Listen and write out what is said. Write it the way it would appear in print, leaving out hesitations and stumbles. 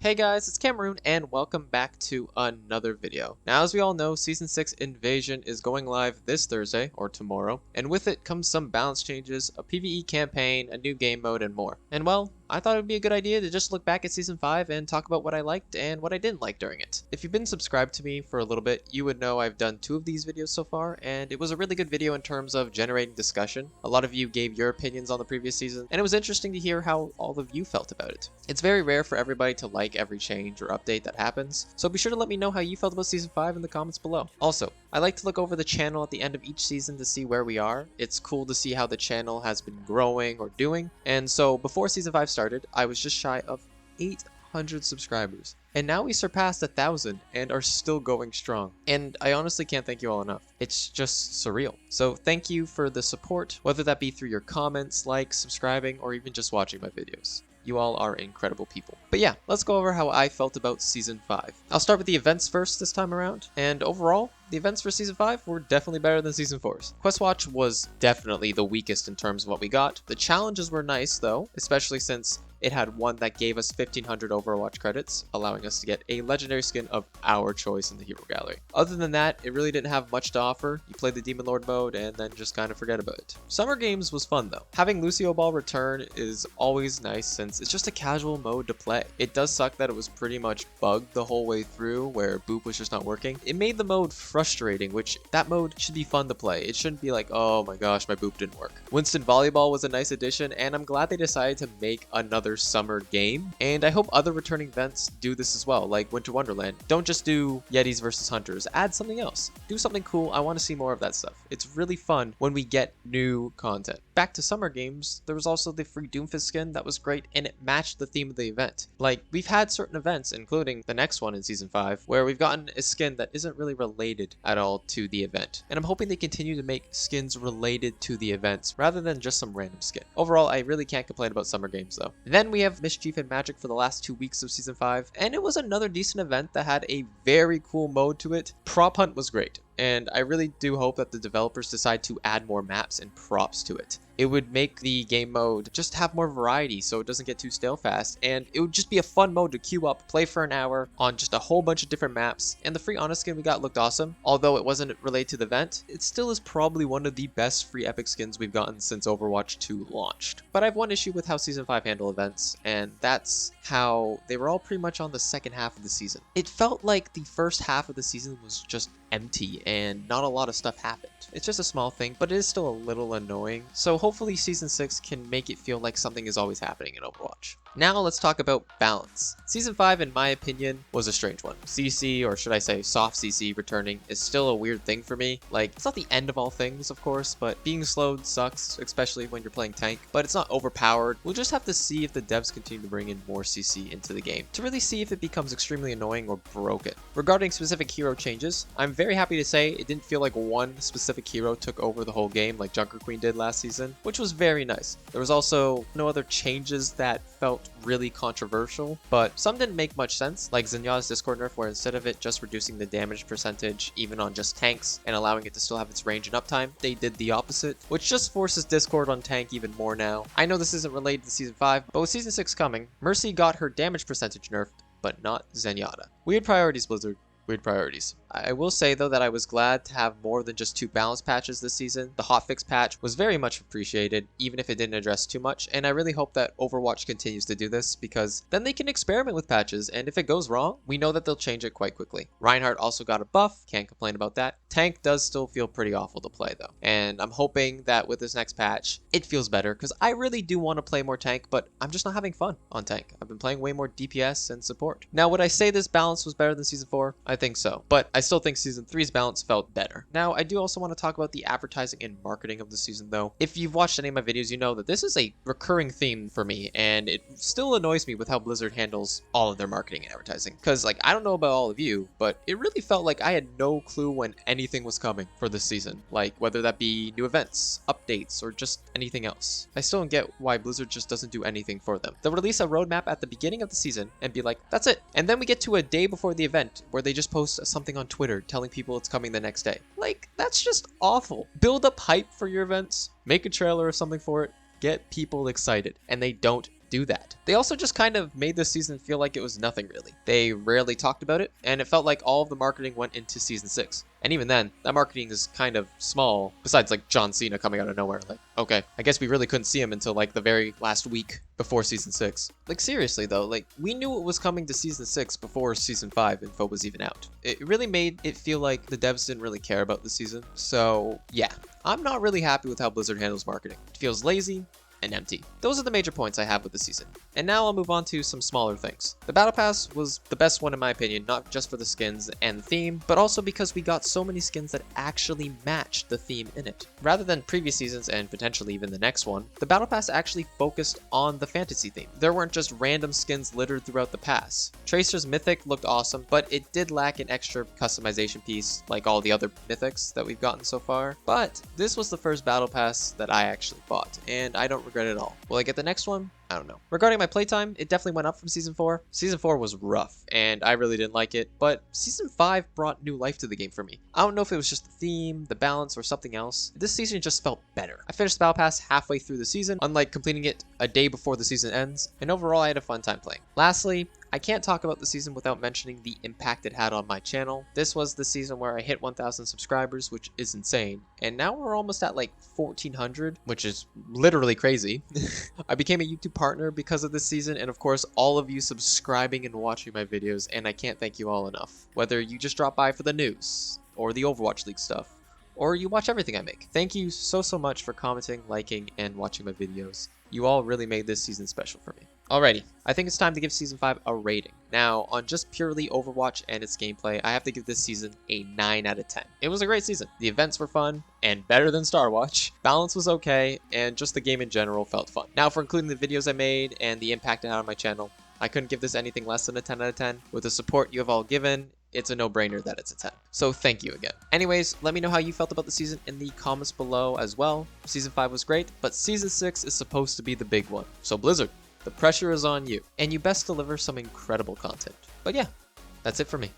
Hey guys, it's Cameroon and welcome back to another video. Now as we all know, Season 6 Invasion is going live this Thursday, or tomorrow, and with it comes some balance changes, a PvE campaign, a new game mode, and more. And well, I thought it would be a good idea to just look back at Season 5 and talk about what I liked and what I didn't like during it. If you've been subscribed to me for a little bit, you would know I've done 2 of these videos so far, and it was a really good video in terms of generating discussion. A lot of you gave your opinions on the previous season, and it was interesting to hear how all of you felt about it. It's very rare for everybody to like every change or update that happens, so be sure to let me know how you felt about Season 5 in the comments below. Also, I like to look over the channel at the end of each season to see where we are. It's cool to see how the channel has been growing or doing, and so before Season 5 started, I was just shy of 800 subscribers. And now we surpassed 1,000 and are still going strong. And I honestly can't thank you all enough. It's just surreal. So thank you for the support, whether that be through your comments, likes, subscribing, or even just watching my videos. You all are incredible people. But yeah, let's go over how I felt about Season 5. I'll start with the events first this time around, and overall, the events for Season 5 were definitely better than Season 4's. Questwatch was definitely the weakest in terms of what we got. The challenges were nice though, especially since it had one that gave us 1500 Overwatch credits, allowing us to get a legendary skin of our choice in the hero gallery. Other than that, it really didn't have much to offer. You play the Demon Lord mode and then just kind of forget about it. Summer Games was fun though. Having Lucio Ball return is always nice since it's just a casual mode to play. It does suck that it was pretty much bugged the whole way through where Boop was just not working. It made the mode frustrating, which that mode should be fun to play. It shouldn't be like, oh my gosh, my Boop didn't work. Winston Volleyball was a nice addition, and I'm glad they decided to make another summer game, and I hope other returning events do this as well, like Winter Wonderland. Don't just do Yetis versus Hunters, add something else. Do something cool. I want to see more of that stuff. It's really fun when we get new content. Back to Summer Games, there was also the free Doomfist skin that was great, and it matched the theme of the event. Like, we've had certain events, including the next one in Season 5, where we've gotten a skin that isn't really related at all to the event, and I'm hoping they continue to make skins related to the events rather than just some random skin. Overall, I really can't complain about Summer Games though. Then we have Mischief and Magic for the last 2 weeks of Season 5, and it was another decent event that had a very cool mode to it. Prop Hunt was great, and I really do hope that the developers decide to add more maps and props to it. It would make the game mode just have more variety so it doesn't get too stale fast, and it would just be a fun mode to queue up, play for an hour on just a whole bunch of different maps, and the free Honest skin we got looked awesome. Although it wasn't related to the event, it still is probably one of the best free epic skins we've gotten since Overwatch 2 launched. But I have one issue with how Season 5 handled events, and that's how they were all pretty much on the second half of the season. It felt like the first half of the season was just empty and not a lot of stuff happened. It's just a small thing, but it is still a little annoying. So hopefully Season 6 can make it feel like something is always happening in Overwatch. Now let's talk about balance. Season 5, in my opinion, was a strange one. CC, or should I say soft CC, returning is still a weird thing for me. Like, it's not the end of all things, of course, but being slowed sucks, especially when you're playing tank, but it's not overpowered. We'll just have to see if the devs continue to bring in more CC into the game to really see if it becomes extremely annoying or broken. Regarding specific hero changes, I'm very happy to say it didn't feel like one specific hero took over the whole game like Junker Queen did last season, which was very nice. There was also no other changes that felt really controversial, but some didn't make much sense, like Zenyatta's Discord nerf, where instead of it just reducing the damage percentage even on just tanks and allowing it to still have its range and uptime, they did the opposite, which just forces Discord on tank even more now. I know this isn't related to Season 5, but with Season 6 coming, Mercy got her damage percentage nerfed, but not Zenyatta. Weird priorities, Blizzard. Weird priorities. I will say though that I was glad to have more than just 2 balance patches this season. The hotfix patch was very much appreciated, even if it didn't address too much, and I really hope that Overwatch continues to do this, because then they can experiment with patches, and if it goes wrong, we know that they'll change it quite quickly. Reinhardt also got a buff, can't complain about that. Tank does still feel pretty awful to play though, and I'm hoping that with this next patch, it feels better, because I really do want to play more tank, but I'm just not having fun on tank. I've been playing way more DPS and support. Now, would I say this balance was better than Season 4? I think so, but I still think Season 3's balance felt better. Now, I do also want to talk about the advertising and marketing of the season though. If you've watched any of my videos, you know that this is a recurring theme for me, and it still annoys me with how Blizzard handles all of their marketing and advertising. Because, like, I don't know about all of you, but it really felt like I had no clue when anything was coming for this season. Like, whether that be new events, updates, or just anything else. I still don't get why Blizzard just doesn't do anything for them. They'll release a roadmap at the beginning of the season and be like, that's it. And then we get to a day before the event where they just post something on Twitter telling people it's coming the next day. Like, that's just awful. Build up hype for your events, make a trailer or something for it, get people excited, and they don't do that. They also just kind of made this season feel like it was nothing really. They rarely talked about it, and it felt like all of the marketing went into Season 6. And even then, that marketing is kind of small, besides like John Cena coming out of nowhere. Like, okay, I guess we really couldn't see him until like the very last week before Season 6. Like, seriously though, like, we knew it was coming to Season 6 before Season 5 info was even out. It really made it feel like the devs didn't really care about the season. So yeah, I'm not really happy with how Blizzard handles marketing. It feels lazy and empty. Those are the major points I have with the season. And now I'll move on to some smaller things. The Battle Pass was the best one in my opinion, not just for the skins and the theme, but also because we got so many skins that actually matched the theme in it. Rather than previous seasons and potentially even the next one, the Battle Pass actually focused on the fantasy theme. There weren't just random skins littered throughout the pass. Tracer's Mythic looked awesome, but it did lack an extra customization piece like all the other Mythics that we've gotten so far. But this was the first Battle Pass that I actually bought, and I don't regret it at all. Will I get the next one? I don't know. Regarding my playtime, it definitely went up from Season 4. Season 4 was rough, and I really didn't like it, but Season 5 brought new life to the game for me. I don't know if it was just the theme, the balance, or something else. This season just felt better. I finished the Battle Pass halfway through the season, unlike completing it a day before the season ends, and overall I had a fun time playing. Lastly, I can't talk about the season without mentioning the impact it had on my channel. This was the season where I hit 1,000 subscribers, which is insane. And now we're almost at like 1,400, which is literally crazy. I became a YouTube partner because of this season, and of course all of you subscribing and watching my videos, and I can't thank you all enough. Whether you just drop by for the news, or the Overwatch League stuff, or you watch everything I make. Thank you so much for commenting, liking, and watching my videos. You all really made this season special for me. Alrighty, I think it's time to give Season 5 a rating. Now, on just purely Overwatch and its gameplay, I have to give this season a 9 out of 10. It was a great season. The events were fun, and better than Star Watch. Balance was okay, and just the game in general felt fun. Now, for including the videos I made and the impact it had on my channel, I couldn't give this anything less than a 10 out of 10. With the support you have all given, it's a no-brainer that it's a 10. So thank you again. Anyways, let me know how you felt about the season in the comments below as well. Season 5 was great, but Season 6 is supposed to be the big one. So Blizzard, the pressure is on you, and you best deliver some incredible content. But yeah, that's it for me.